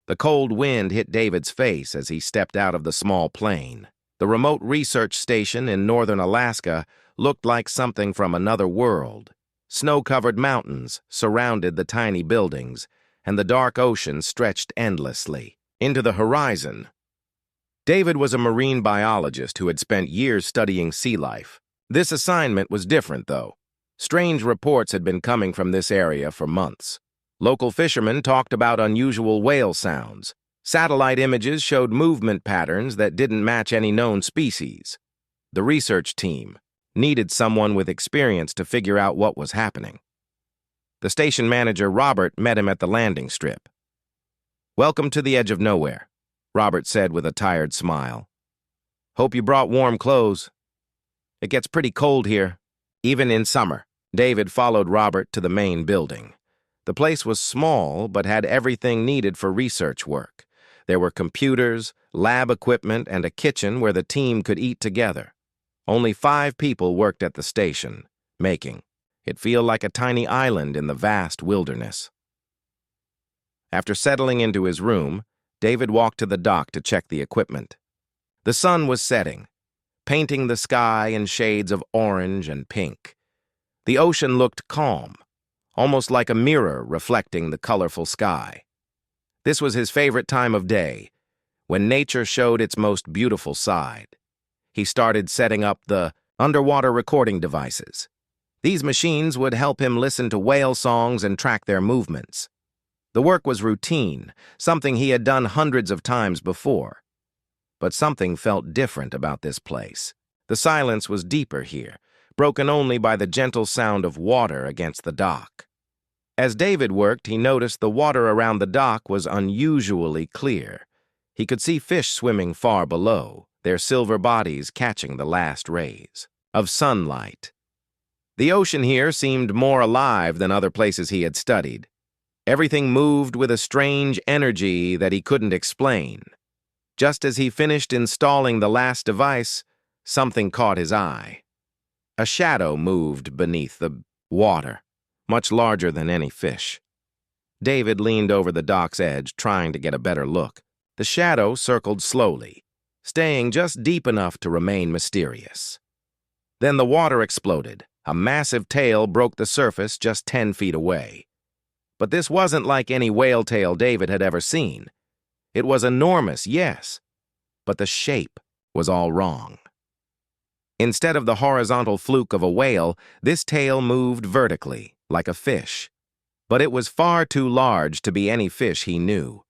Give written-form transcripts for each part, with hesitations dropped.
The cold wind hit David's face as he stepped out of the small plane. The remote research station in northern Alaska looked like something from another world. Snow-covered mountains surrounded the tiny buildings, and the dark ocean stretched endlessly into the horizon. David was a marine biologist who had spent years studying sea life. This assignment was different, though. Strange reports had been coming from this area for months. Local fishermen talked about unusual whale sounds. Satellite images showed movement patterns that didn't match any known species. The research team needed someone with experience to figure out what was happening. The station manager, Robert, met him at the landing strip. "Welcome to the edge of nowhere," Robert said with a tired smile. "Hope you brought warm clothes. It gets pretty cold here, even in summer." David followed Robert to the main building. The place was small, but had everything needed for research work. There were computers, lab equipment, and a kitchen where the team could eat together. Only 5 people worked at the station, making it feel like a tiny island in the vast wilderness. After settling into his room, David walked to the dock to check the equipment. The sun was setting, painting the sky in shades of orange and pink. The ocean looked calm, almost like a mirror reflecting the colorful sky. This was his favorite time of day, when nature showed its most beautiful side. He started setting up the underwater recording devices. These machines would help him listen to whale songs and track their movements. The work was routine, something he had done hundreds of times before. But something felt different about this place. The silence was deeper here, broken only by the gentle sound of water against the dock. As David worked, he noticed the water around the dock was unusually clear. He could see fish swimming far below, their silver bodies catching the last rays of sunlight. The ocean here seemed more alive than other places he had studied. Everything moved with a strange energy that he couldn't explain. Just as he finished installing the last device, something caught his eye. A shadow moved beneath the water, much larger than any fish. David leaned over the dock's edge, trying to get a better look. The shadow circled slowly, staying just deep enough to remain mysterious. Then the water exploded. A massive tail broke the surface just 10 feet away. But this wasn't like any whale tail David had ever seen. It was enormous, yes, but the shape was all wrong. Instead of the horizontal fluke of a whale, this tail moved vertically, like a fish. But it was far too large to be any fish he knew.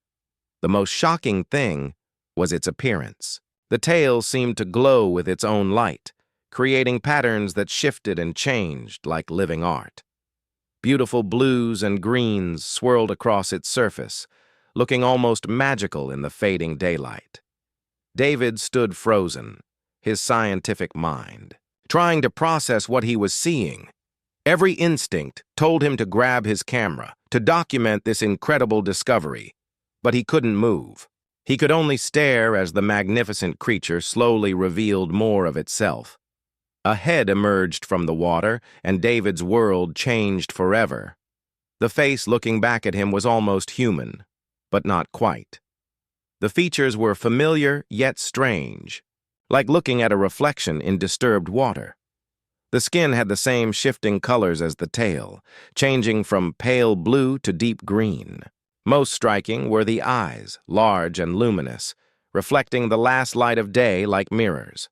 The most shocking thing was its appearance. The tail seemed to glow with its own light, creating patterns that shifted and changed like living art. Beautiful blues and greens swirled across its surface, looking almost magical in the fading daylight. David stood frozen, his scientific mind, trying to process what he was seeing. Every instinct told him to grab his camera, to document this incredible discovery, but he couldn't move. He could only stare as the magnificent creature slowly revealed more of itself. A head emerged from the water, and David's world changed forever. The face looking back at him was almost human, but not quite. The features were familiar yet strange, like looking at a reflection in disturbed water. The skin had the same shifting colors as the tail, changing from pale blue to deep green. Most striking were the eyes, large and luminous, reflecting the last light of day like mirrors.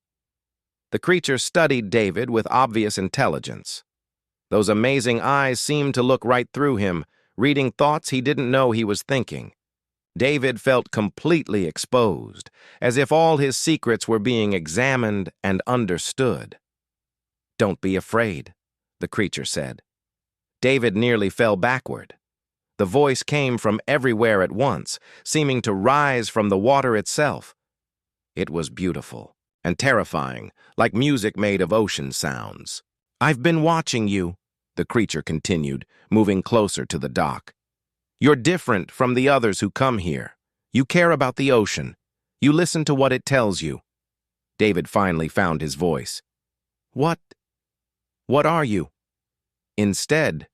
The creature studied David with obvious intelligence. Those amazing eyes seemed to look right through him, reading thoughts he didn't know he was thinking. David felt completely exposed, as if all his secrets were being examined and understood. "Don't be afraid," the creature said. David nearly fell backward. The voice came from everywhere at once, seeming to rise from the water itself. It was beautiful and terrifying, like music made of ocean sounds. "I've been watching you," the creature continued, moving closer to the dock. "You're different from the others who come here. You care about the ocean. You listen to what it tells you." David finally found his voice. What are you?" Instead,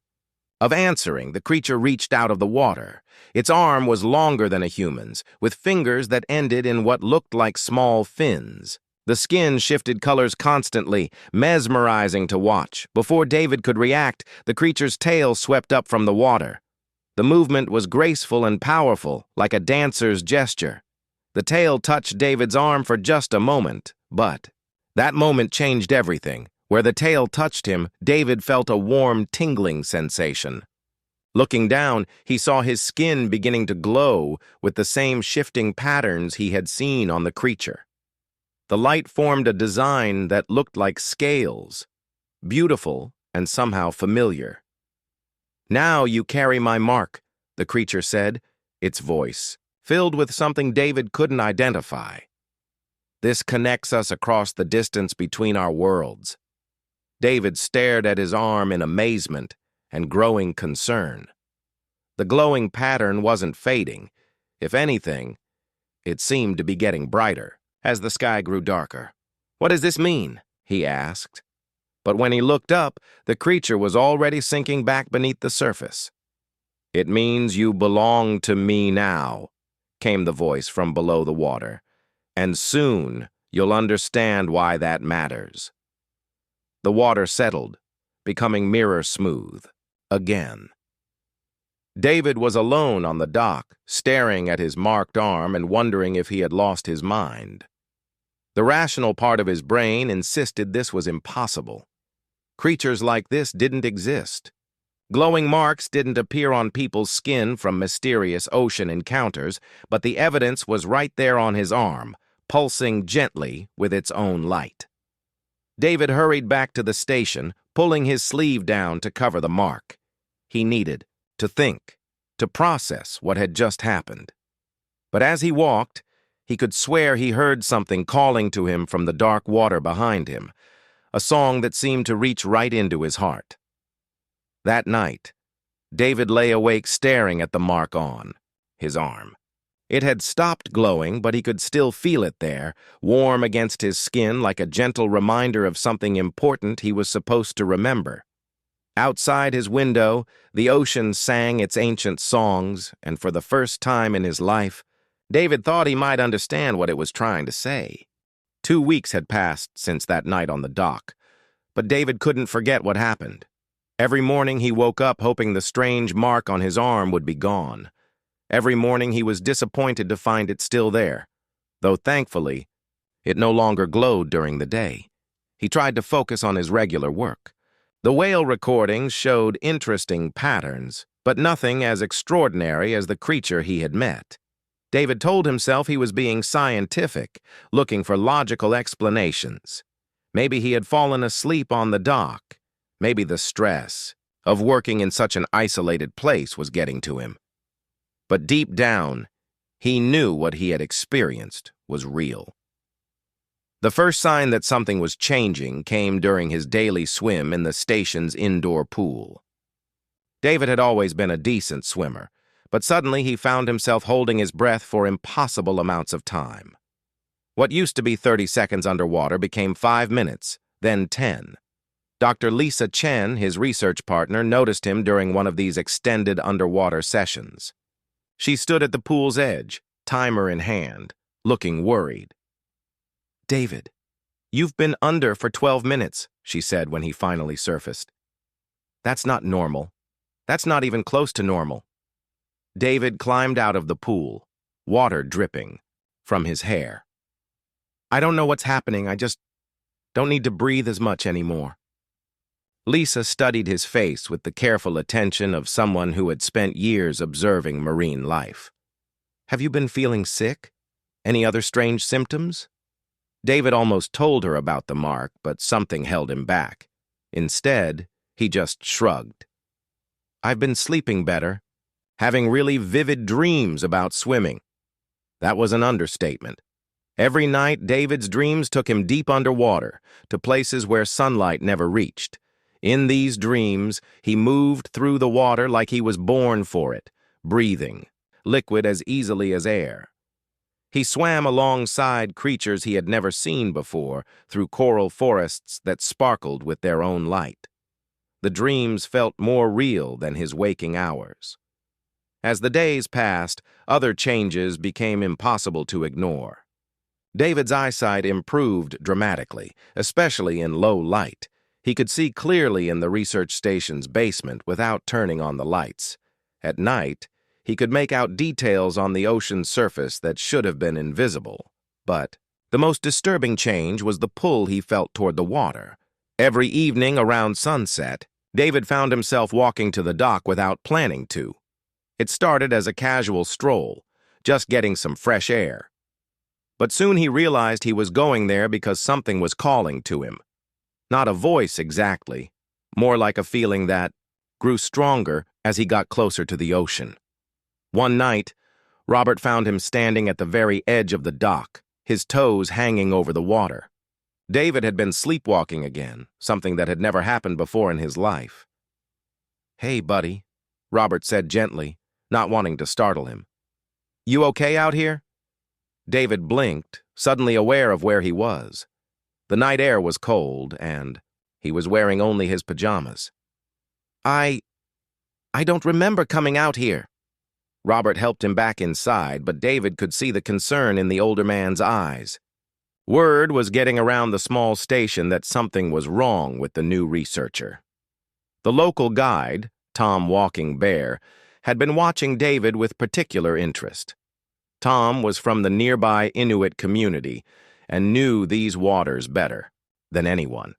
Of answering, the creature reached out of the water. Its arm was longer than a human's, with fingers that ended in what looked like small fins. The skin shifted colors constantly, mesmerizing to watch. Before David could react, the creature's tail swept up from the water. The movement was graceful and powerful, like a dancer's gesture. The tail touched David's arm for just a moment, but that moment changed everything. Where the tail touched him, David felt a warm, tingling sensation. Looking down, he saw his skin beginning to glow with the same shifting patterns he had seen on the creature. The light formed a design that looked like scales, beautiful and somehow familiar. "Now you carry my mark," the creature said, its voice filled with something David couldn't identify. "This connects us across the distance between our worlds." David stared at his arm in amazement and growing concern. The glowing pattern wasn't fading. If anything, it seemed to be getting brighter as the sky grew darker. "What does this mean?" he asked. But when he looked up, the creature was already sinking back beneath the surface. "It means you belong to me now," came the voice from below the water. "And soon you'll understand why that matters." The water settled, becoming mirror smooth again. David was alone on the dock, staring at his marked arm and wondering if he had lost his mind. The rational part of his brain insisted this was impossible. Creatures like this didn't exist. Glowing marks didn't appear on people's skin from mysterious ocean encounters, but the evidence was right there on his arm, pulsing gently with its own light. David hurried back to the station, pulling his sleeve down to cover the mark. He needed to think, to process what had just happened. But as he walked, he could swear he heard something calling to him from the dark water behind him, a song that seemed to reach right into his heart. That night, David lay awake staring at the mark on his arm. It had stopped glowing, but he could still feel it there, warm against his skin like a gentle reminder of something important he was supposed to remember. Outside his window, the ocean sang its ancient songs, and for the first time in his life, David thought he might understand what it was trying to say. 2 weeks had passed since that night on the dock, but David couldn't forget what happened. Every morning he woke up hoping the strange mark on his arm would be gone. Every morning he was disappointed to find it still there, though thankfully, it no longer glowed during the day. He tried to focus on his regular work. The whale recordings showed interesting patterns, but nothing as extraordinary as the creature he had met. David told himself he was being scientific, looking for logical explanations. Maybe he had fallen asleep on the dock. Maybe the stress of working in such an isolated place was getting to him. But deep down, he knew what he had experienced was real. The first sign that something was changing came during his daily swim in the station's indoor pool. David had always been a decent swimmer, but suddenly he found himself holding his breath for impossible amounts of time. What used to be 30 seconds underwater became 5 minutes, then 10. Dr. Lisa Chen, his research partner, noticed him during one of these extended underwater sessions. She stood at the pool's edge, timer in hand, looking worried. "David, you've been under for 12 minutes, she said when he finally surfaced. "That's not normal. That's not even close to normal." David climbed out of the pool, water dripping from his hair. "I don't know what's happening. I just don't need to breathe as much anymore." Lisa studied his face with the careful attention of someone who had spent years observing marine life. "Have you been feeling sick? Any other strange symptoms?" David almost told her about the mark, but something held him back. Instead, he just shrugged. "I've been sleeping better, having really vivid dreams about swimming." That was an understatement. Every night, David's dreams took him deep underwater, to places where sunlight never reached. In these dreams, he moved through the water like he was born for it, breathing, liquid as easily as air. He swam alongside creatures he had never seen before, through coral forests that sparkled with their own light. The dreams felt more real than his waking hours. As the days passed, other changes became impossible to ignore. David's eyesight improved dramatically, especially in low light. He could see clearly in the research station's basement without turning on the lights. At night, he could make out details on the ocean's surface that should have been invisible. But the most disturbing change was the pull he felt toward the water. Every evening around sunset, David found himself walking to the dock without planning to. It started as a casual stroll, just getting some fresh air. But soon he realized he was going there because something was calling to him. Not a voice exactly, more like a feeling that grew stronger as he got closer to the ocean. One night, Robert found him standing at the very edge of the dock, his toes hanging over the water. David had been sleepwalking again, something that had never happened before in his life. "Hey, buddy," Robert said gently, not wanting to startle him. "You okay out here?" David blinked, suddenly aware of where he was. The night air was cold, and he was wearing only his pajamas. I don't remember coming out here." Robert helped him back inside, but David could see the concern in the older man's eyes. Word was getting around the small station that something was wrong with the new researcher. The local guide, Tom Walking Bear, had been watching David with particular interest. Tom was from the nearby Inuit community and knew these waters better than anyone.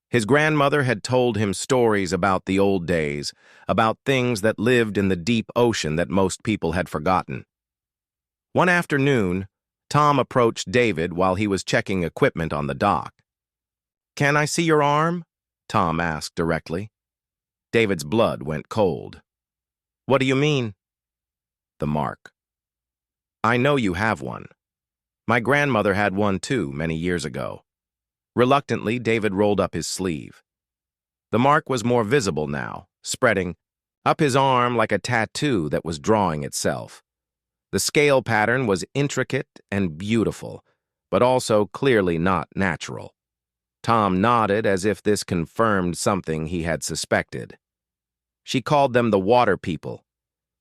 His grandmother had told him stories about the old days, about things that lived in the deep ocean that most people had forgotten. One afternoon, Tom approached David while he was checking equipment on the dock. "Can I see your arm?" Tom asked directly. David's blood went cold. "What do you mean?" "The mark. I know you have one. My grandmother had one too, many years ago." Reluctantly, David rolled up his sleeve. The mark was more visible now, spreading up his arm like a tattoo that was drawing itself. The scale pattern was intricate and beautiful, but also clearly not natural. Tom nodded as if this confirmed something he had suspected. "She called them the water people,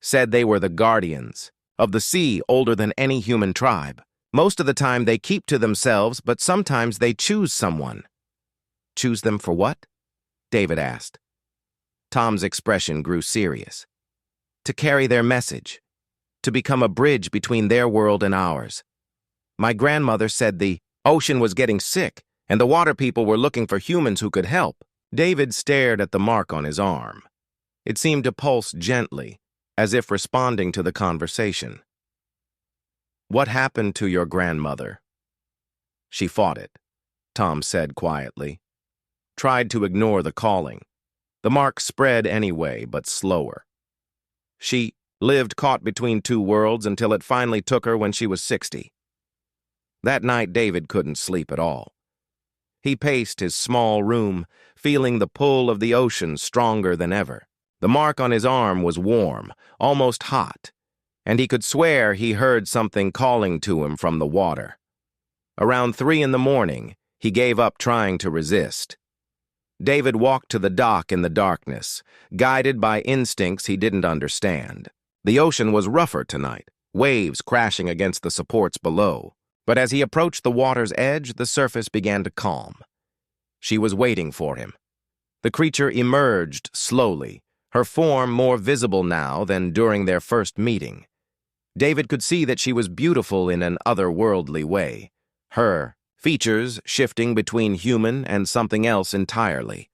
said they were the guardians of the sea, older than any human tribe. Most of the time they keep to themselves, but sometimes they choose someone." "Choose them for what?" David asked. Tom's expression grew serious. "To carry their message, to become a bridge between their world and ours. My grandmother said the ocean was getting sick, and the water people were looking for humans who could help." David stared at the mark on his arm. It seemed to pulse gently, as if responding to the conversation. "What happened to your grandmother?" "She fought it," Tom said quietly. "Tried to ignore the calling. The mark spread anyway, but slower. She lived caught between two worlds until it finally took her when she was 60. That night, David couldn't sleep at all. He paced his small room, feeling the pull of the ocean stronger than ever. The mark on his arm was warm, almost hot, and he could swear he heard something calling to him from the water. Around 3 in the morning, he gave up trying to resist. David walked to the dock in the darkness, guided by instincts he didn't understand. The ocean was rougher tonight, waves crashing against the supports below. But as he approached the water's edge, the surface began to calm. She was waiting for him. The creature emerged slowly, her form more visible now than during their first meeting. David could see that she was beautiful in an otherworldly way, her features shifting between human and something else entirely.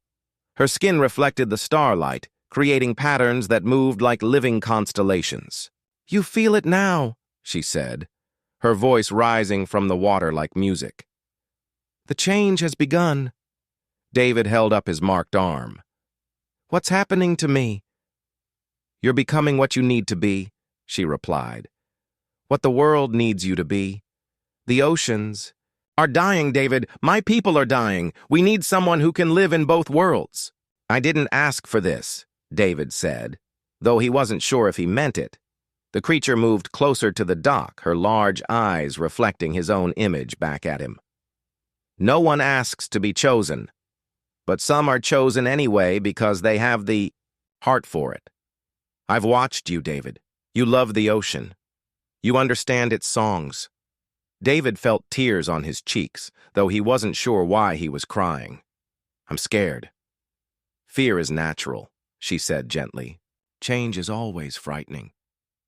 Her skin reflected the starlight, creating patterns that moved like living constellations. "You feel it now," she said, her voice rising from the water like music. "The change has begun." David held up his marked arm. "What's happening to me?" "You're becoming what you need to be," she replied. "What the world needs you to be. The oceans are dying, David. My people are dying. We need someone who can live in both worlds." "I didn't ask for this," David said, though he wasn't sure if he meant it. The creature moved closer to the dock, her large eyes reflecting his own image back at him. "No one asks to be chosen. but some are chosen anyway because they have the heart for it. I've watched you, David. You love the ocean. You understand its songs. David felt tears on his cheeks, though he wasn't sure why he was crying. I'm scared. Fear is natural, she said gently. Change is always frightening,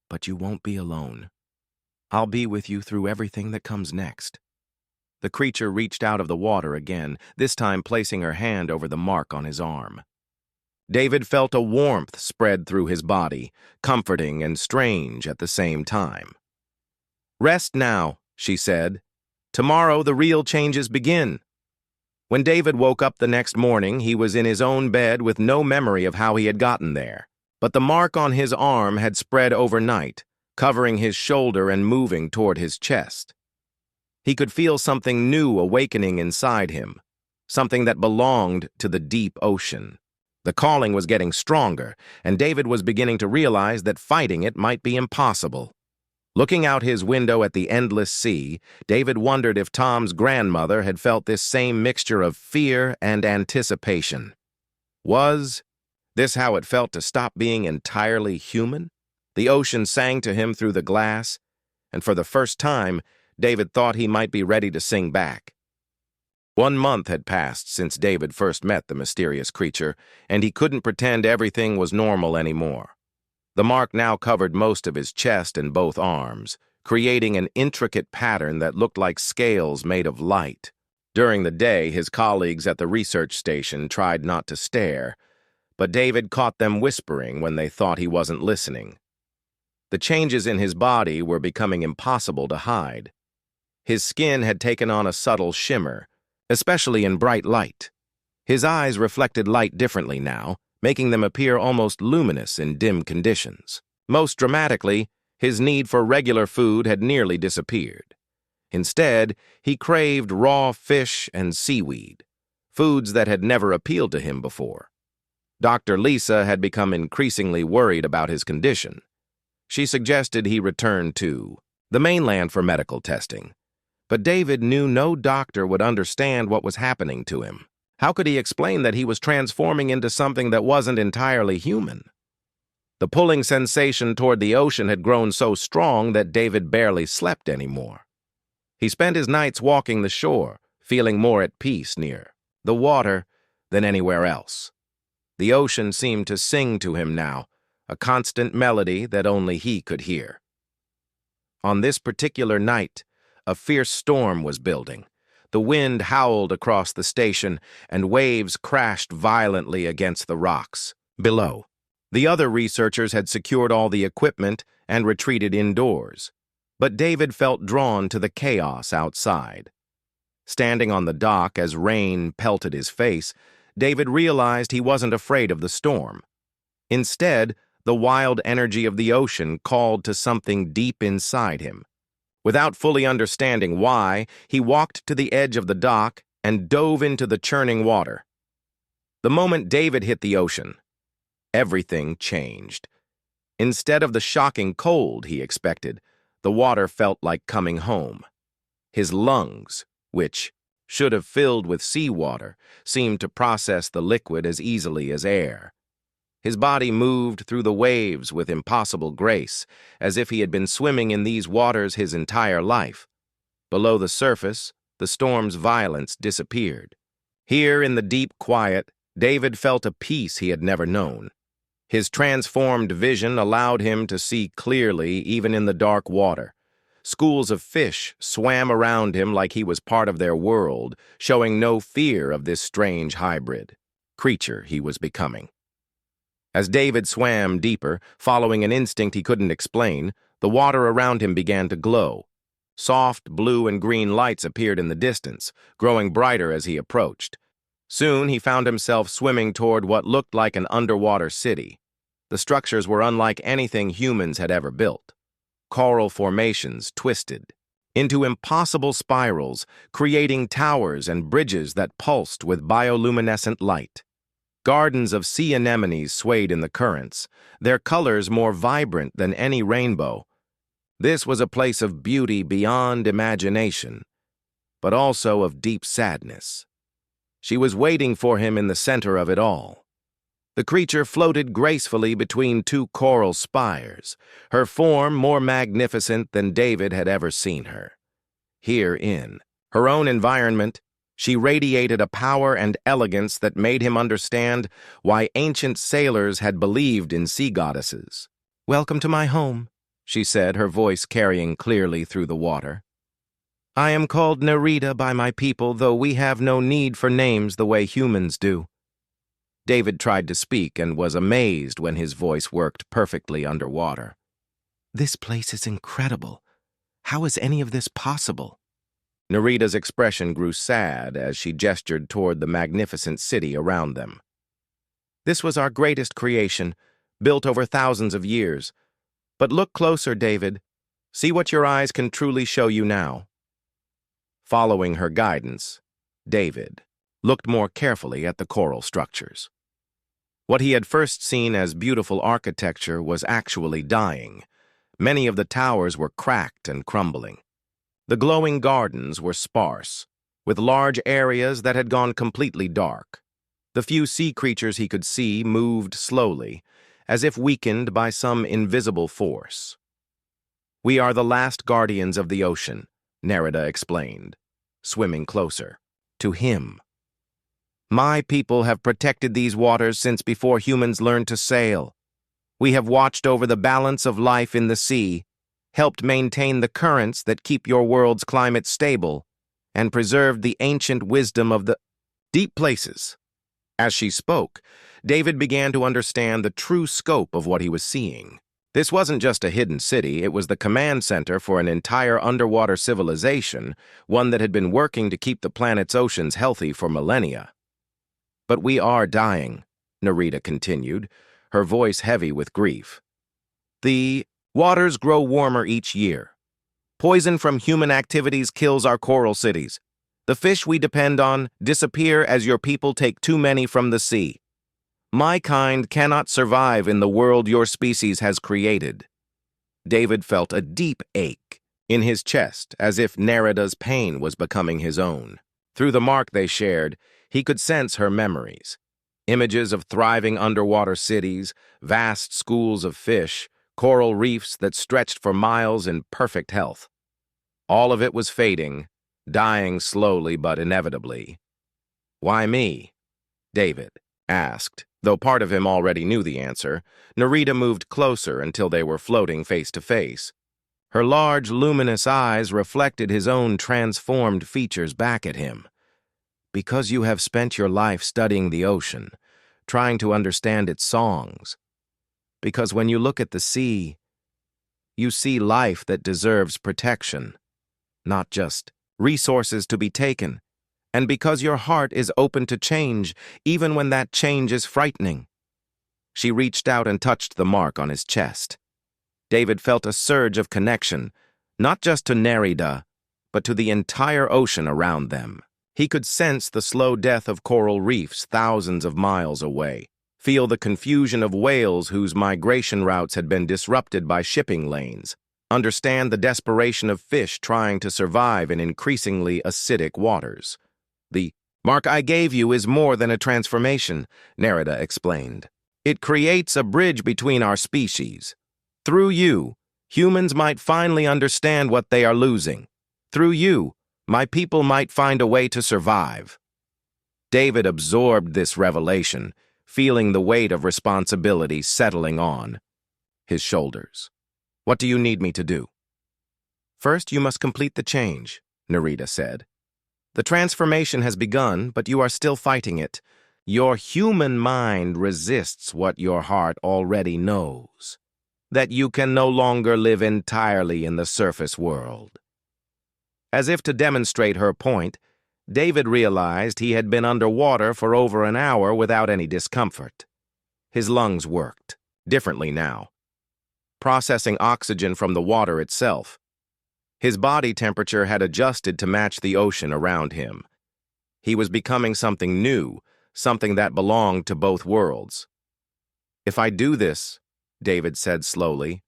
but you won't be alone. I'll be with you through everything that comes next. The creature reached out of the water again, this time placing her hand over the mark on his arm. David felt a warmth spread through his body, comforting and strange at the same time. Rest now, she said. Tomorrow the real changes begin. When David woke up the next morning, he was in his own bed with no memory of how he had gotten there. But the mark on his arm had spread overnight, covering his shoulder and moving toward his chest. He could feel something new awakening inside him, something that belonged to the deep ocean. The calling was getting stronger, and David was beginning to realize that fighting it might be impossible. Looking out his window at the endless sea, David wondered if Tom's grandmother had felt this same mixture of fear and anticipation. Was this how it felt to stop being entirely human? The ocean sang to him through the glass, and for the first time, David thought he might be ready to sing back. 1 month had passed since David first met the mysterious creature, and he couldn't pretend everything was normal anymore. The mark now covered most of his chest and both arms, creating an intricate pattern that looked like scales made of light. During the day, his colleagues at the research station tried not to stare, but David caught them whispering when they thought he wasn't listening. The changes in his body were becoming impossible to hide. His skin had taken on a subtle shimmer, especially in bright light. His eyes reflected light differently now, making them appear almost luminous in dim conditions. Most dramatically, his need for regular food had nearly disappeared. Instead, he craved raw fish and seaweed, foods that had never appealed to him before. Dr. Lisa had become increasingly worried about his condition. She suggested he return to the mainland for medical testing. But David knew no doctor would understand what was happening to him. How could he explain that he was transforming into something that wasn't entirely human? The pulling sensation toward the ocean had grown so strong that David barely slept anymore. He spent his nights walking the shore, feeling more at peace near the water than anywhere else. The ocean seemed to sing to him now, a constant melody that only he could hear. On this particular night, a fierce storm was building. The wind howled across the station, and waves crashed violently against the rocks below. The other researchers had secured all the equipment and retreated indoors. But David felt drawn to the chaos outside. Standing on the dock as rain pelted his face, David realized he wasn't afraid of the storm. Instead, the wild energy of the ocean called to something deep inside him. Without fully understanding why, he walked to the edge of the dock and dove into the churning water. The moment David hit the ocean, everything changed. Instead of the shocking cold he expected, the water felt like coming home. His lungs, which should have filled with seawater, seemed to process the liquid as easily as air. His body moved through the waves with impossible grace, as if he had been swimming in these waters his entire life. Below the surface, the storm's violence disappeared. Here in the deep quiet, David felt a peace he had never known. His transformed vision allowed him to see clearly even in the dark water. Schools of fish swam around him like he was part of their world, showing no fear of this strange hybrid creature he was becoming. As David swam deeper, following an instinct he couldn't explain, the water around him began to glow. Soft blue and green lights appeared in the distance, growing brighter as he approached. Soon he found himself swimming toward what looked like an underwater city. The structures were unlike anything humans had ever built. Coral formations twisted into impossible spirals, creating towers and bridges that pulsed with bioluminescent light. Gardens of sea anemones swayed in the currents, their colors more vibrant than any rainbow. This was a place of beauty beyond imagination, but also of deep sadness. She was waiting for him in the center of it all. The creature floated gracefully between two coral spires, her form more magnificent than David had ever seen her. Here in her own environment, she radiated a power and elegance that made him understand why ancient sailors had believed in sea goddesses. "Welcome to my home," she said, her voice carrying clearly through the water. "I am called Nerida by my people, though we have no need for names the way humans do." David tried to speak and was amazed when his voice worked perfectly underwater. "This place is incredible. How is any of this possible?" Nerida's expression grew sad as she gestured toward the magnificent city around them. "This was our greatest creation, built over thousands of years. But look closer, David. See what your eyes can truly show you now." Following her guidance, David looked more carefully at the coral structures. What he had first seen as beautiful architecture was actually dying. Many of the towers were cracked and crumbling. The glowing gardens were sparse, with large areas that had gone completely dark. The few sea creatures he could see moved slowly, as if weakened by some invisible force. "We are the last guardians of the ocean," Nerida explained, swimming closer. To him. "My people have protected these waters since before humans learned to sail. We have watched over the balance of life in the sea, helped maintain the currents that keep your world's climate stable, and preserved the ancient wisdom of the deep places." As she spoke, David began to understand the true scope of what he was seeing. This wasn't just a hidden city, it was the command center for an entire underwater civilization, one that had been working to keep the planet's oceans healthy for millennia. "But we are dying," Nerida continued, her voice heavy with grief. "The waters grow warmer each year. Poison from human activities kills our coral cities. The fish we depend on disappear as your people take too many from the sea. My kind cannot survive in the world your species has created." David felt a deep ache in his chest, as if Nerida's pain was becoming his own. Through the mark they shared, he could sense her memories. Images of thriving underwater cities, vast schools of fish, coral reefs that stretched for miles in perfect health. All of it was fading, dying slowly but inevitably. "Why me?" David asked. Though part of him already knew the answer, Nerida moved closer until they were floating face to face. Her large, luminous eyes reflected his own transformed features back at him. "Because you have spent your life studying the ocean, trying to understand its songs. Because when you look at the sea, you see life that deserves protection, not just resources to be taken. And because your heart is open to change, even when that change is frightening." She reached out and touched the mark on his chest. David felt a surge of connection, not just to Nerida, but to the entire ocean around them. He could sense the slow death of coral reefs thousands of miles away, feel the confusion of whales whose migration routes had been disrupted by shipping lanes, understand the desperation of fish trying to survive in increasingly acidic waters. "The mark I gave you is more than a transformation," Nerida explained. "It creates a bridge between our species. Through you, humans might finally understand what they are losing. Through you, my people might find a way to survive." David absorbed this revelation, feeling the weight of responsibility settling on his shoulders. "What do you need me to do?" "First, you must complete the change," Nerida said. "The transformation has begun, but you are still fighting it. Your human mind resists what your heart already knows, that you can no longer live entirely in the surface world." As if to demonstrate her point, David realized he had been underwater for over an hour without any discomfort. His lungs worked differently now, processing oxygen from the water itself. His body temperature had adjusted to match the ocean around him. He was becoming something new, something that belonged to both worlds. "If I do this," David said slowly,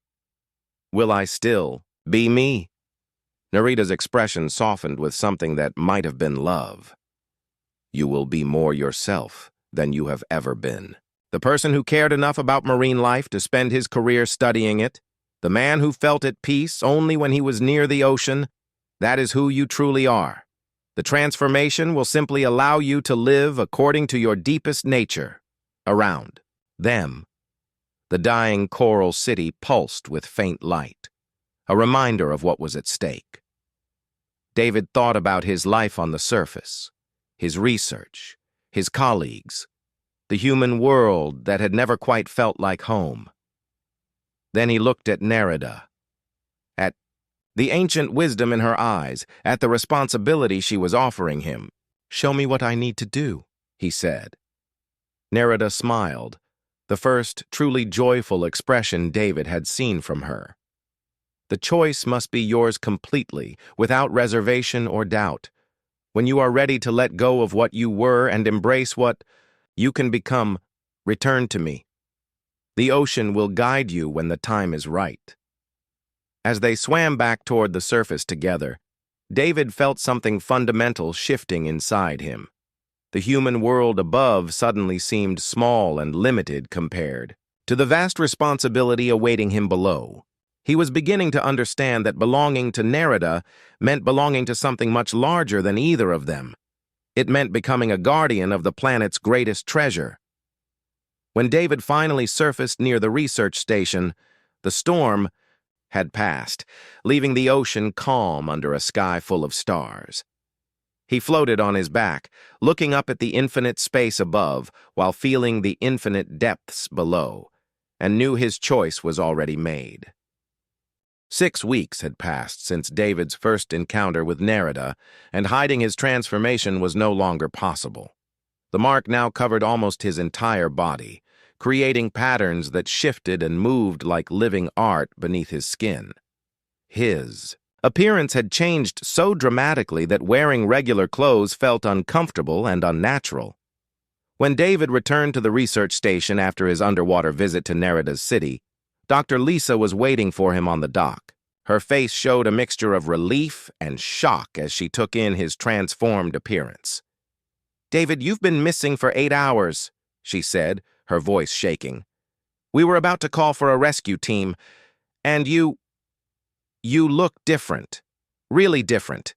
"will I still be me?" Nerida's expression softened with something that might have been love. You will be more yourself than you have ever been. The person who cared enough about marine life to spend his career studying it, the man who felt at peace only when he was near the ocean, that is who you truly are. The transformation will simply allow you to live according to your deepest nature. Around them, the dying coral city pulsed with faint light, a reminder of what was at stake. David thought about his life on the surface, his research, his colleagues, the human world that had never quite felt like home. Then he looked at Nerida, at the ancient wisdom in her eyes, at the responsibility she was offering him. "Show me what I need to do," he said. Nerida smiled, the first truly joyful expression David had seen from her. "The choice must be yours completely, without reservation or doubt. When you are ready to let go of what you were and embrace what you can become, return to me. The ocean will guide you when the time is right." As they swam back toward the surface together, David felt something fundamental shifting inside him. The human world above suddenly seemed small and limited compared to the vast responsibility awaiting him below. He was beginning to understand that belonging to Nerida meant belonging to something much larger than either of them. It meant becoming a guardian of the planet's greatest treasure. When David finally surfaced near the research station, the storm had passed, leaving the ocean calm under a sky full of stars. He floated on his back, looking up at the infinite space above while feeling the infinite depths below, and knew his choice was already made. 6 weeks had passed since David's first encounter with Nerida, and hiding his transformation was no longer possible. The mark now covered almost his entire body, creating patterns that shifted and moved like living art beneath his skin. His appearance had changed so dramatically that wearing regular clothes felt uncomfortable and unnatural. When David returned to the research station after his underwater visit to Nerida's city, Dr. Lisa was waiting for him on the dock. Her face showed a mixture of relief and shock as she took in his transformed appearance. "David, you've been missing for 8 hours," she said, her voice shaking. "We were about to call for a rescue team, and you look different. Really different."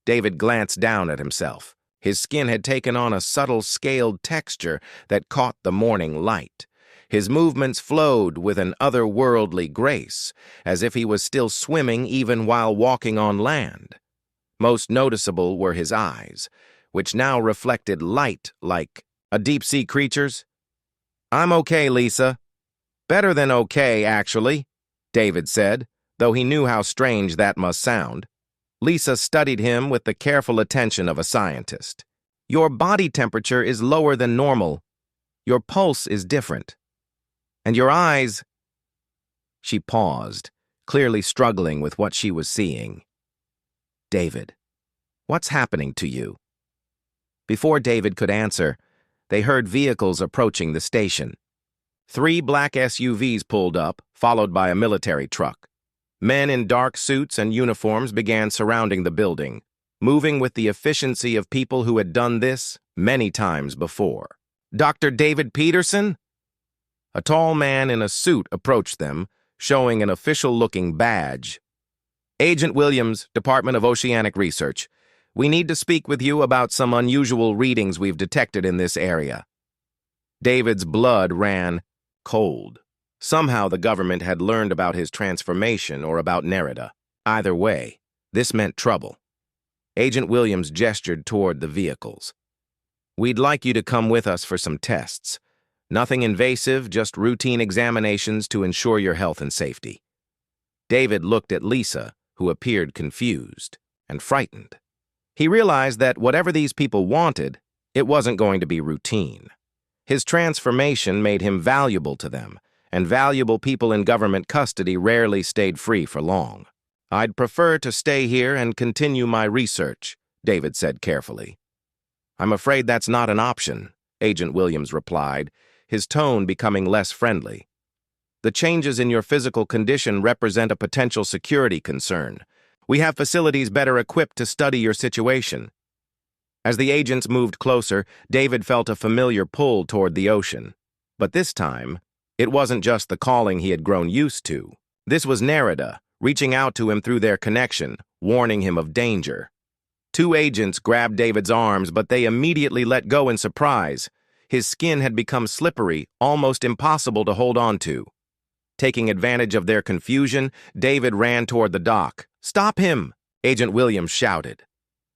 David glanced down at himself. His skin had taken on a subtle scaled texture that caught the morning light. His movements flowed with an otherworldly grace, as if he was still swimming even while walking on land. Most noticeable were his eyes, which now reflected light like a deep-sea creature's. "I'm okay, Lisa. Better than okay, actually," David said, though he knew how strange that must sound. Lisa studied him with the careful attention of a scientist. "Your body temperature is lower than normal. Your pulse is different. And your eyes—" She paused, clearly struggling with what she was seeing. "David, what's happening to you?" Before David could answer, they heard vehicles approaching the station. 3 black SUVs pulled up, followed by a military truck. Men in dark suits and uniforms began surrounding the building, moving with the efficiency of people who had done this many times before. "Dr. David Peterson?" A tall man in a suit approached them, showing an official-looking badge. "Agent Williams, Department of Oceanic Research. We need to speak with you about some unusual readings we've detected in this area." David's blood ran cold. Somehow the government had learned about his transformation or about Nerida. Either way, this meant trouble. Agent Williams gestured toward the vehicles. "We'd like you to come with us for some tests. Nothing invasive, just routine examinations to ensure your health and safety." David looked at Lisa, who appeared confused and frightened. He realized that whatever these people wanted, it wasn't going to be routine. His transformation made him valuable to them, and valuable people in government custody rarely stayed free for long. "I'd prefer to stay here and continue my research," David said carefully. "I'm afraid that's not an option," Agent Williams replied, his tone becoming less friendly. "The changes in your physical condition represent a potential security concern. We have facilities better equipped to study your situation." As the agents moved closer, David felt a familiar pull toward the ocean. But this time, it wasn't just the calling he had grown used to. This was Nerida, reaching out to him through their connection, warning him of danger. Two agents grabbed David's arms, but they immediately let go in surprise. His skin had become slippery, almost impossible to hold on to. Taking advantage of their confusion, David ran toward the dock. "Stop him!" Agent Williams shouted.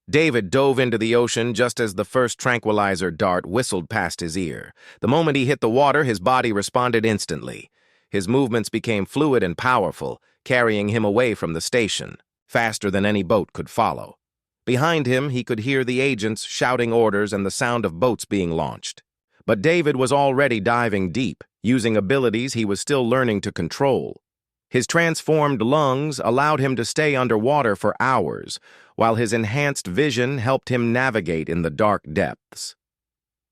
David dove into the ocean just as the first tranquilizer dart whistled past his ear. The moment he hit the water, his body responded instantly. His movements became fluid and powerful, carrying him away from the station, faster than any boat could follow. Behind him, he could hear the agents shouting orders and the sound of boats being launched. But David was already diving deep, using abilities he was still learning to control. His transformed lungs allowed him to stay underwater for hours, while his enhanced vision helped him navigate in the dark depths.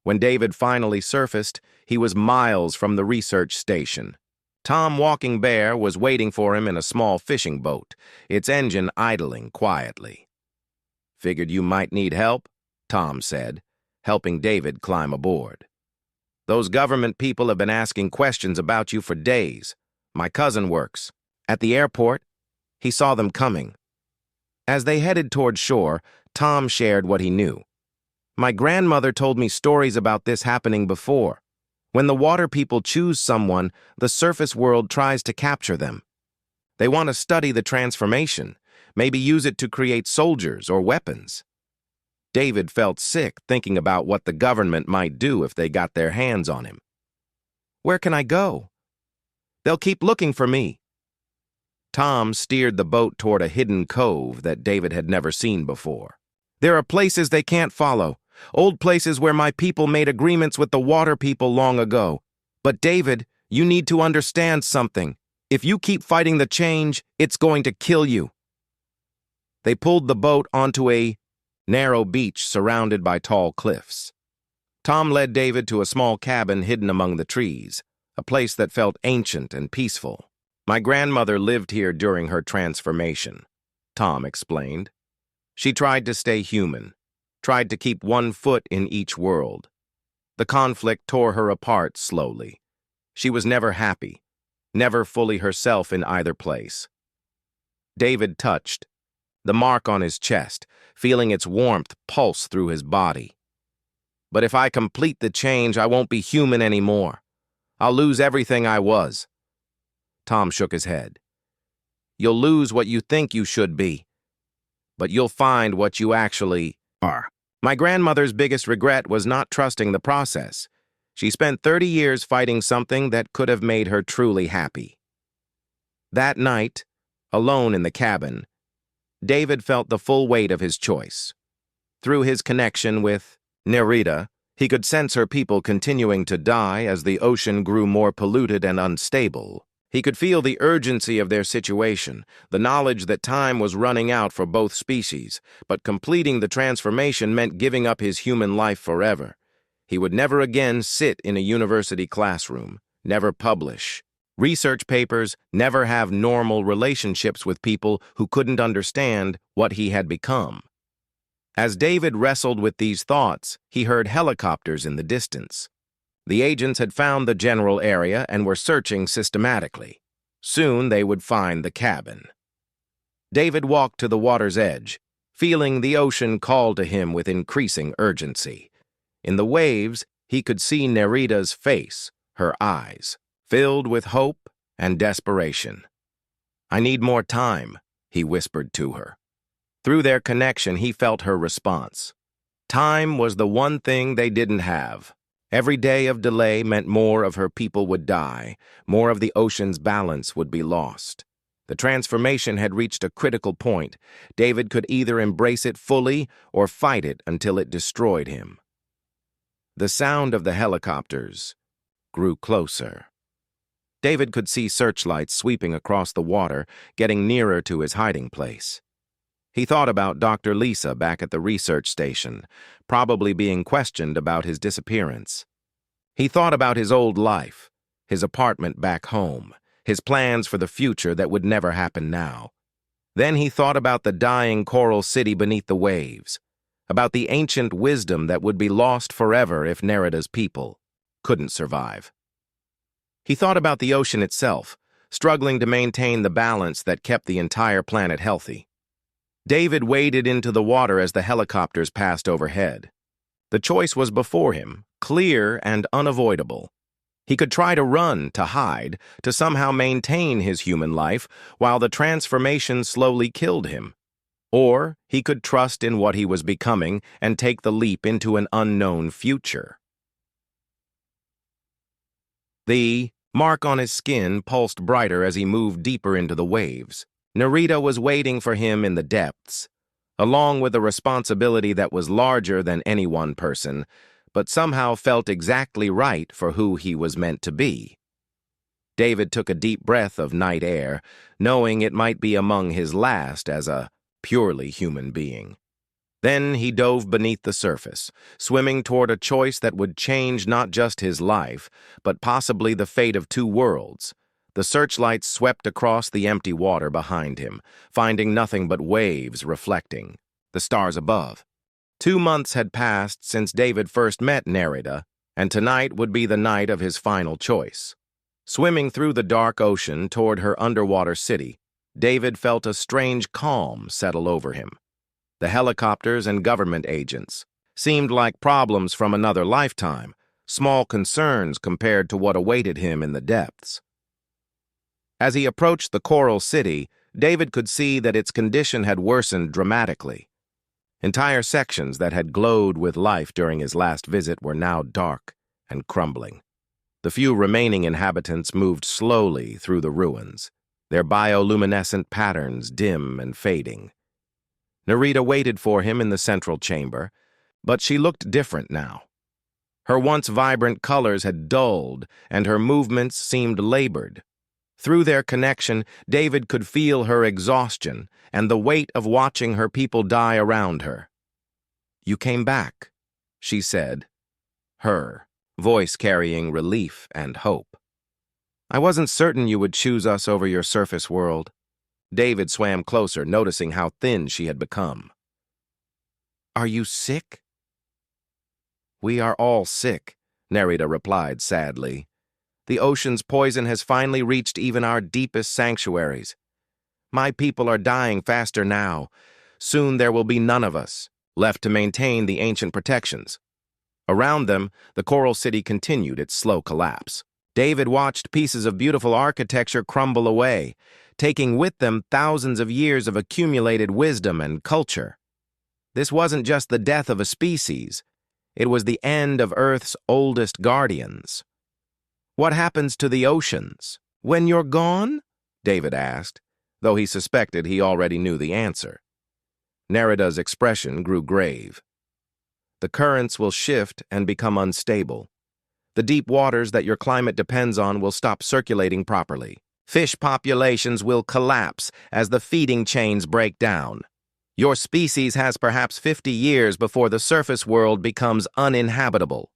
When David finally surfaced, he was miles from the research station. Tom Walking Bear was waiting for him in a small fishing boat, its engine idling quietly. "Figured you might need help," Tom said, helping David climb aboard. "Those government people have been asking questions about you for days. My cousin works. At the airport, he saw them coming." As they headed toward shore, Tom shared what he knew. "My grandmother told me stories about this happening before. When the water people choose someone, the surface world tries to capture them. They want to study the transformation, maybe use it to create soldiers or weapons." David felt sick thinking about what the government might do if they got their hands on him. "Where can I go?" "They'll keep looking for me." Tom steered the boat toward a hidden cove that David had never seen before. "There are places they can't follow, old places where my people made agreements with the water people long ago. But David, you need to understand something. If you keep fighting the change, it's going to kill you." They pulled the boat onto a narrow beach surrounded by tall cliffs. Tom led David to a small cabin hidden among the trees, a place that felt ancient and peaceful. "My grandmother lived here during her transformation," Tom explained. "She tried to stay human, tried to keep one foot in each world. The conflict tore her apart slowly. She was never happy, never fully herself in either place." David touched the mark on his chest, feeling its warmth pulse through his body. "But if I complete the change, I won't be human anymore. I'll lose everything I was." Tom shook his head. "You'll lose what you think you should be, but you'll find what you actually are." My grandmother's biggest regret was not trusting the process. She spent 30 years fighting something that could have made her truly happy. That night, alone in the cabin, David felt the full weight of his choice. Through his connection with Nerida, he could sense her people continuing to die as the ocean grew more polluted and unstable. He could feel the urgency of their situation, the knowledge that time was running out for both species, but completing the transformation meant giving up his human life forever. He would never again sit in a university classroom, never publish research papers, never have normal relationships with people who couldn't understand what he had become. As David wrestled with these thoughts, he heard helicopters in the distance. The agents had found the general area and were searching systematically. Soon they would find the cabin. David walked to the water's edge, feeling the ocean call to him with increasing urgency. In the waves, he could see Nerida's face, her eyes, filled with hope and desperation. "I need more time," he whispered to her. Through their connection, he felt her response. Time was the one thing they didn't have. Every day of delay meant more of her people would die, more of the ocean's balance would be lost. The transformation had reached a critical point. David could either embrace it fully or fight it until it destroyed him. The sound of the helicopters grew closer. David could see searchlights sweeping across the water, getting nearer to his hiding place. He thought about Dr. Lisa back at the research station, probably being questioned about his disappearance. He thought about his old life, his apartment back home, his plans for the future that would never happen now. Then he thought about the dying coral city beneath the waves, about the ancient wisdom that would be lost forever if Nerida's people couldn't survive. He thought about the ocean itself, struggling to maintain the balance that kept the entire planet healthy. David waded into the water as the helicopters passed overhead. The choice was before him, clear and unavoidable. He could try to run, to hide, to somehow maintain his human life while the transformation slowly killed him. Or he could trust in what he was becoming and take the leap into an unknown future. The mark on his skin pulsed brighter as he moved deeper into the waves. Nerida was waiting for him in the depths, along with a responsibility that was larger than any one person, but somehow felt exactly right for who he was meant to be. David took a deep breath of night air, knowing it might be among his last as a purely human being. Then he dove beneath the surface, swimming toward a choice that would change not just his life, but possibly the fate of two worlds. The searchlights swept across the empty water behind him, finding nothing but waves reflecting the stars above. 2 months had passed since David first met Nerida, and tonight would be the night of his final choice. Swimming through the dark ocean toward her underwater city, David felt a strange calm settle over him. The helicopters and government agents seemed like problems from another lifetime, small concerns compared to what awaited him in the depths. As he approached the Coral City, David could see that its condition had worsened dramatically. Entire sections that had glowed with life during his last visit were now dark and crumbling. The few remaining inhabitants moved slowly through the ruins, their bioluminescent patterns dim and fading. Nerida waited for him in the central chamber, but she looked different now. Her once vibrant colors had dulled, and her movements seemed labored. Through their connection, David could feel her exhaustion and the weight of watching her people die around her. "You came back," she said, her voice carrying relief and hope. "I wasn't certain you would choose us over your surface world." David swam closer, noticing how thin she had become. "Are you sick?" "We are all sick," Nerida replied sadly. "The ocean's poison has finally reached even our deepest sanctuaries. My people are dying faster now. Soon there will be none of us left to maintain the ancient protections." Around them, the Coral City continued its slow collapse. David watched pieces of beautiful architecture crumble away, taking with them thousands of years of accumulated wisdom and culture. This wasn't just the death of a species. It was the end of Earth's oldest guardians. "What happens to the oceans when you're gone?" David asked, though he suspected he already knew the answer. Nerida's expression grew grave. "The currents will shift and become unstable. The deep waters that your climate depends on will stop circulating properly. Fish populations will collapse as the feeding chains break down. Your species has perhaps 50 years before the surface world becomes uninhabitable."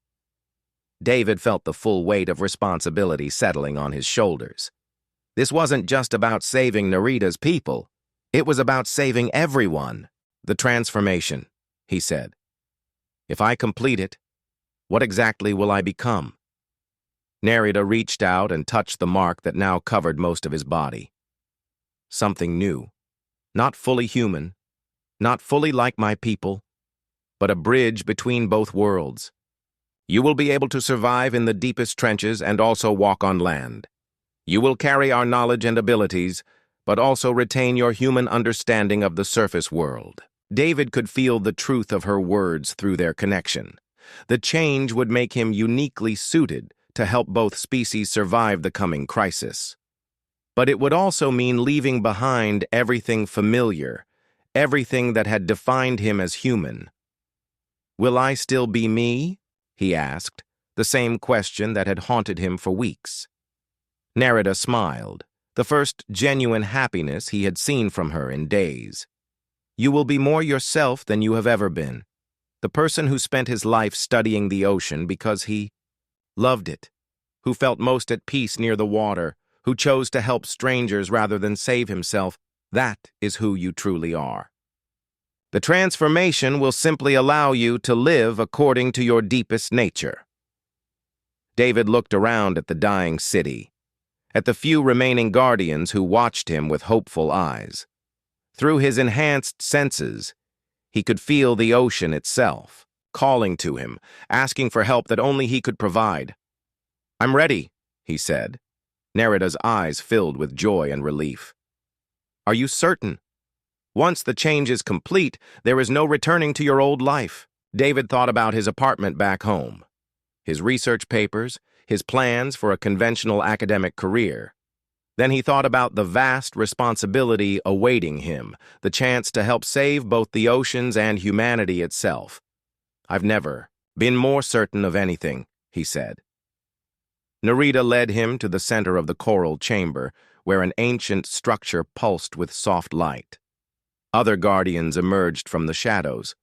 David felt the full weight of responsibility settling on his shoulders. This wasn't just about saving Nerida's people. It was about saving everyone. "The transformation," he said. "If I complete it, what exactly will I become?" Nerida reached out and touched the mark that now covered most of his body. "Something new. Not fully human, not fully like my people, but a bridge between both worlds. You will be able to survive in the deepest trenches and also walk on land. You will carry our knowledge and abilities, but also retain your human understanding of the surface world." David could feel the truth of her words through their connection. The change would make him uniquely suited to help both species survive the coming crisis. But it would also mean leaving behind everything familiar, everything that had defined him as human. "Will I still be me?" he asked, the same question that had haunted him for weeks. Nerida smiled, the first genuine happiness he had seen from her in days. "You will be more yourself than you have ever been. The person who spent his life studying the ocean because he loved it, who felt most at peace near the water, who chose to help strangers rather than save himself, that is who you truly are." The transformation will simply allow you to live according to your deepest nature. David looked around at the dying city, at the few remaining guardians who watched him with hopeful eyes. Through his enhanced senses, he could feel the ocean itself, calling to him, asking for help that only he could provide. "I'm ready," he said. Nerida's eyes filled with joy and relief. "Are you certain? Once the change is complete, there is no returning to your old life." David thought about his apartment back home, his research papers, his plans for a conventional academic career. Then he thought about the vast responsibility awaiting him, the chance to help save both the oceans and humanity itself. "I've never been more certain of anything," he said. Nerida led him to the center of the coral chamber, where an ancient structure pulsed with soft light. Other guardians emerged from the shadows,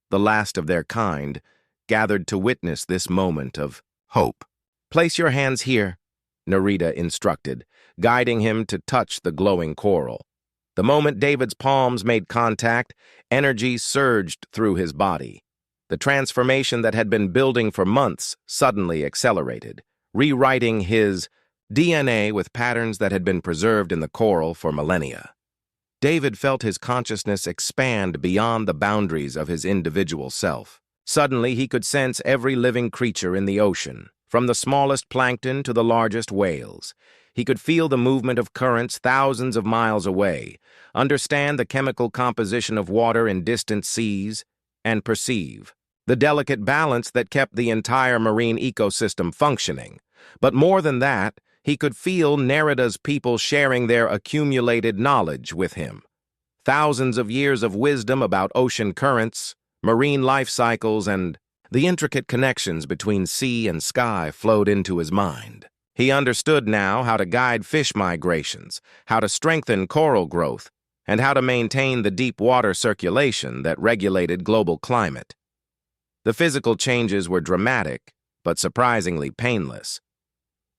the last of their kind, gathered to witness this moment of hope. "Place your hands here," Nerida instructed, guiding him to touch the glowing coral. The moment David's palms made contact, energy surged through his body. The transformation that had been building for months suddenly accelerated, rewriting his DNA with patterns that had been preserved in the coral for millennia. David felt his consciousness expand beyond the boundaries of his individual self. Suddenly, he could sense every living creature in the ocean, from the smallest plankton to the largest whales. He could feel the movement of currents thousands of miles away, understand the chemical composition of water in distant seas, and perceive the delicate balance that kept the entire marine ecosystem functioning. But more than that, he could feel Nerida's people sharing their accumulated knowledge with him. Thousands of years of wisdom about ocean currents, marine life cycles, and the intricate connections between sea and sky flowed into his mind. He understood now how to guide fish migrations, how to strengthen coral growth, and how to maintain the deep water circulation that regulated global climate. The physical changes were dramatic, but surprisingly painless.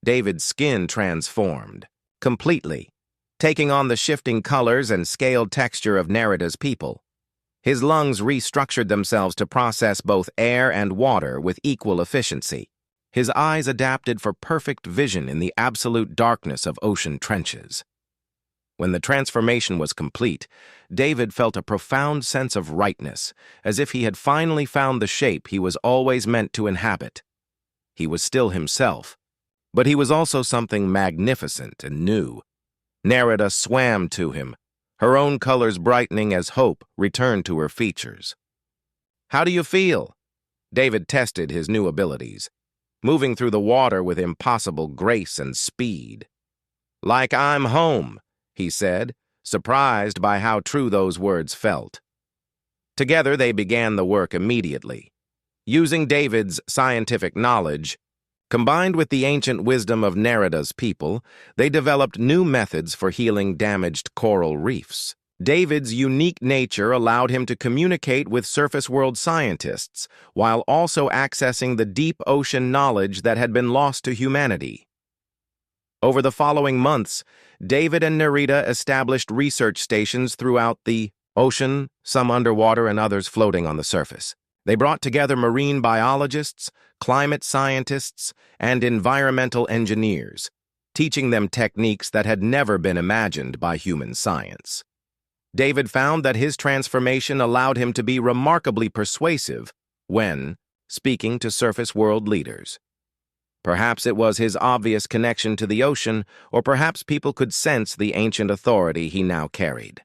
David's skin transformed, completely, taking on the shifting colors and scaled texture of Nerida's people. His lungs restructured themselves to process both air and water with equal efficiency. His eyes adapted for perfect vision in the absolute darkness of ocean trenches. When the transformation was complete, David felt a profound sense of rightness, as if he had finally found the shape he was always meant to inhabit. He was still himself, but he was also something magnificent and new. Nerida swam to him, her own colors brightening as hope returned to her features. "How do you feel?" David tested his new abilities, moving through the water with impossible grace and speed. "Like I'm home," he said, surprised by how true those words felt. Together they began the work immediately. Using David's scientific knowledge, combined with the ancient wisdom of Nerida's people, they developed new methods for healing damaged coral reefs. David's unique nature allowed him to communicate with surface world scientists, while also accessing the deep ocean knowledge that had been lost to humanity. Over the following months, David and Nerida established research stations throughout the ocean, some underwater and others floating on the surface. They brought together marine biologists, climate scientists, and environmental engineers, teaching them techniques that had never been imagined by human science. David found that his transformation allowed him to be remarkably persuasive when speaking to surface world leaders. Perhaps it was his obvious connection to the ocean, or perhaps people could sense the ancient authority he now carried.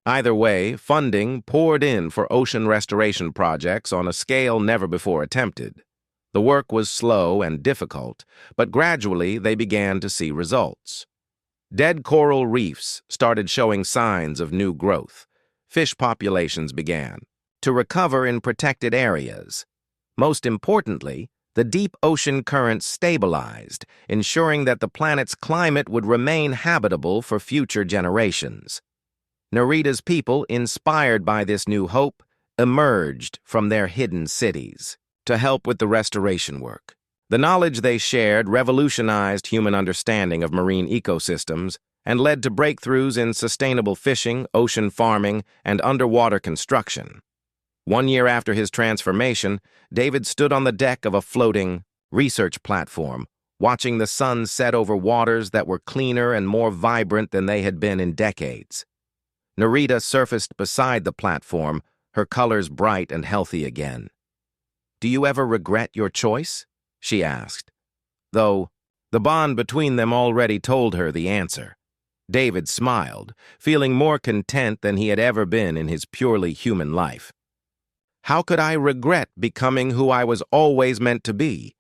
Either way, funding poured in for ocean restoration projects on a scale never before attempted. The work was slow and difficult, but gradually they began to see results. Dead coral reefs started showing signs of new growth. Fish populations began to recover in protected areas. Most importantly, the deep ocean currents stabilized, ensuring that the planet's climate would remain habitable for future generations. Nerida's people, inspired by this new hope, emerged from their hidden cities to help with the restoration work. The knowledge they shared revolutionized human understanding of marine ecosystems and led to breakthroughs in sustainable fishing, ocean farming, and underwater construction. 1 year after his transformation, David stood on the deck of a floating research platform, watching the sun set over waters that were cleaner and more vibrant than they had been in decades. Nerita surfaced beside the platform, her colors bright and healthy again. "Do you ever regret your choice?" she asked, though the bond between them already told her the answer. David smiled, feeling more content than he had ever been in his purely human life. "How could I regret becoming who I was always meant to be?"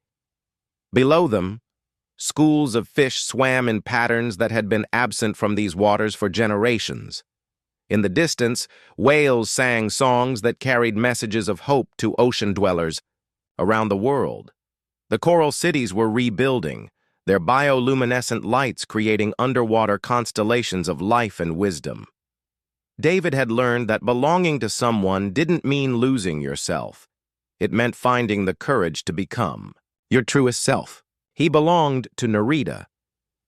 Below them, schools of fish swam in patterns that had been absent from these waters for generations. In the distance, whales sang songs that carried messages of hope to ocean dwellers around the world. The coral cities were rebuilding, their bioluminescent lights creating underwater constellations of life and wisdom. David had learned that belonging to someone didn't mean losing yourself. It meant finding the courage to become your truest self. He belonged to Nerita,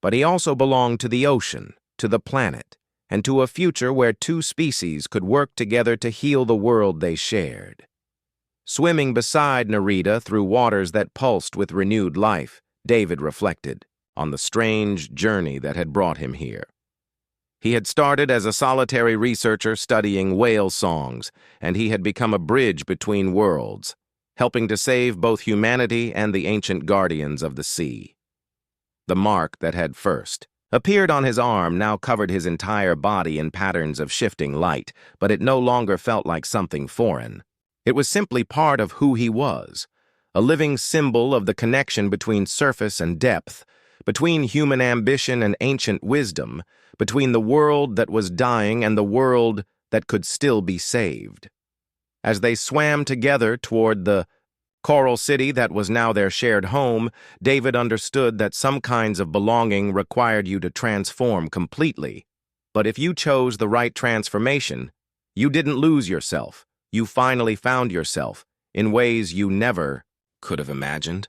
but he also belonged to the ocean, to the planet, and to a future where two species could work together to heal the world they shared. Swimming beside Nerita through waters that pulsed with renewed life, David reflected on the strange journey that had brought him here. He had started as a solitary researcher studying whale songs, and he had become a bridge between worlds, helping to save both humanity and the ancient guardians of the sea. The mark that had first appeared on his arm now covered his entire body in patterns of shifting light, but it no longer felt like something foreign. It was simply part of who he was, a living symbol of the connection between surface and depth, between human ambition and ancient wisdom, between the world that was dying and the world that could still be saved. As they swam together toward the coral city that was now their shared home, David understood that some kinds of belonging required you to transform completely. But if you chose the right transformation, you didn't lose yourself. You finally found yourself in ways you never could have imagined.